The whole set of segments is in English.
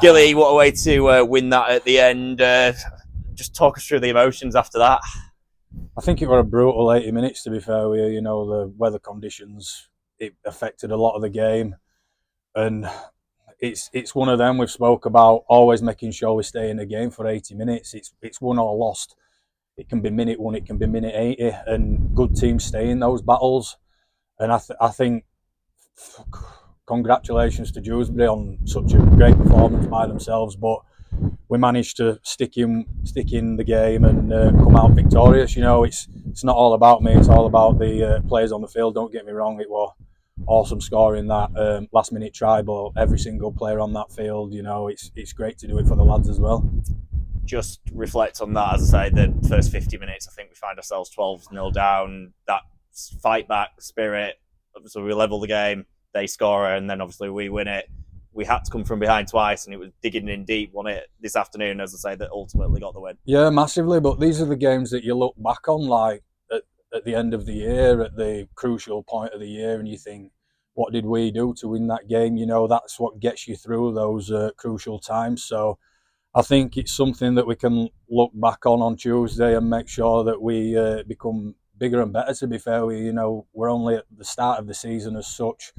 Gilly, what a way to win that at the end. Just talk us through the emotions after that. I think it was a brutal 80 minutes, to be fair with you. You know, the weather conditions, it affected a lot of the game. And it's one of them we've spoke about, always making sure we stay in the game for 80 minutes. It's won or lost. It can be minute one, it can be minute 80, and good teams stay in those battles. And I think congratulations to Dewsbury on such a great performance by themselves, but we managed to stick in the game and come out victorious. You know, it's not all about me; it's all about the players on the field. Don't get me wrong; it was awesome scoring that last minute try, but every single player on that field, you know, it's great to do it for the lads as well. Just reflect on that. As I say, the first 50 minutes, I think we find ourselves 12-0 down. That fight back spirit. So we level the game, they score, and then obviously we win it. We had to come from behind twice, and it was digging in deep, wasn't it, this afternoon, as I say, that ultimately got the win. Yeah, massively. But these are the games that you look back on, like at the end of the year, at the crucial point of the year, and you think, what did we do to win that game? You know, that's what gets you through those crucial times. So I think it's something that we can look back on Tuesday and make sure that we become bigger and better. To be fair, we're only at the start of the season as such,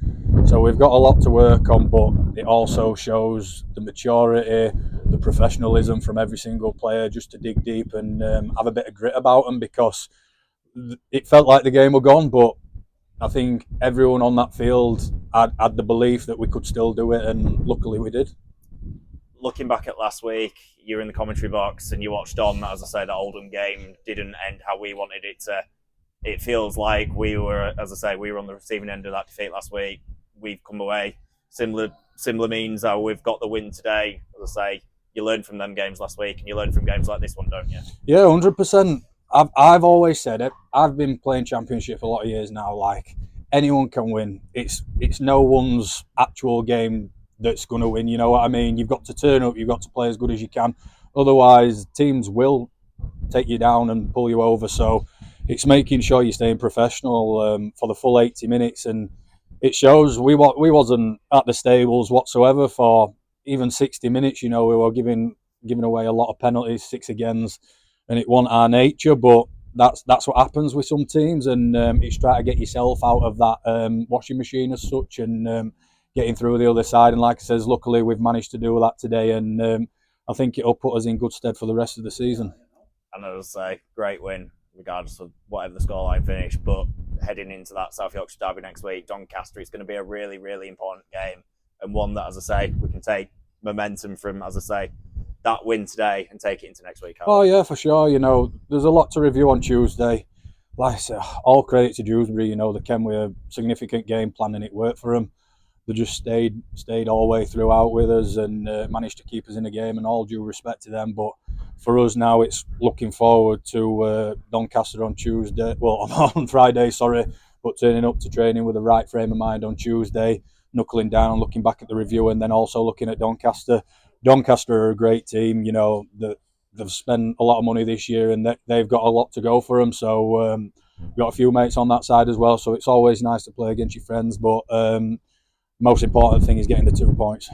so we've got a lot to work on. But it also shows the maturity, the professionalism from every single player, just to dig deep and have a bit of grit about them, because it felt like the game were gone, but I think everyone on that field had the belief that we could still do it, and luckily we did. Looking back at last week, you were in the commentary box and you watched on. As I say, the Oldham game didn't end how we wanted it to. It feels like we were, as I say, we were on the receiving end of that defeat last week. We've come away. Similar means how we've got the win today. As I say, you learn from them games last week, and you learn from games like this one, don't you? Yeah, 100%. I've always said it. I've been playing Championship for a lot of years now. Like, anyone can win. It's no one's actual game that's going to win. You know what I mean? You've got to turn up. You've got to play as good as you can. Otherwise, teams will take you down and pull you over. So it's making sure you're staying professional for the full 80 minutes. And it shows we wasn't at the stables whatsoever for even 60 minutes. You know, we were giving away a lot of penalties, six agains, and it wasn't our nature. But that's what happens with some teams, and it's trying to get yourself out of that washing machine as such, and getting through the other side. And like I says, luckily we've managed to do that today, and I think it'll put us in good stead for the rest of the season. And as I say, great win, regardless of whatever the scoreline finish. But heading into that South Yorkshire derby next week, Doncaster, it's going to be a really, really important game, and one that, as I say, we can take momentum from, as I say, that win today and take it into next week. Oh yeah, for sure. You know, there's a lot to review on Tuesday. Like I said, all credit to Dewsbury. You know, they came with a significant game plan and it worked for them. They just stayed all the way throughout with us and managed to keep us in the game. And all due respect to them, but for us now, it's looking forward to Doncaster on Tuesday. Well, on Friday, sorry, but turning up to training with the right frame of mind on Tuesday, knuckling down, looking back at the review, and then also looking at Doncaster. Doncaster are a great team. You know, they've spent a lot of money this year, and they've got a lot to go for them. So we've got a few mates on that side as well. So it's always nice to play against your friends, but most important thing is getting the 2 points.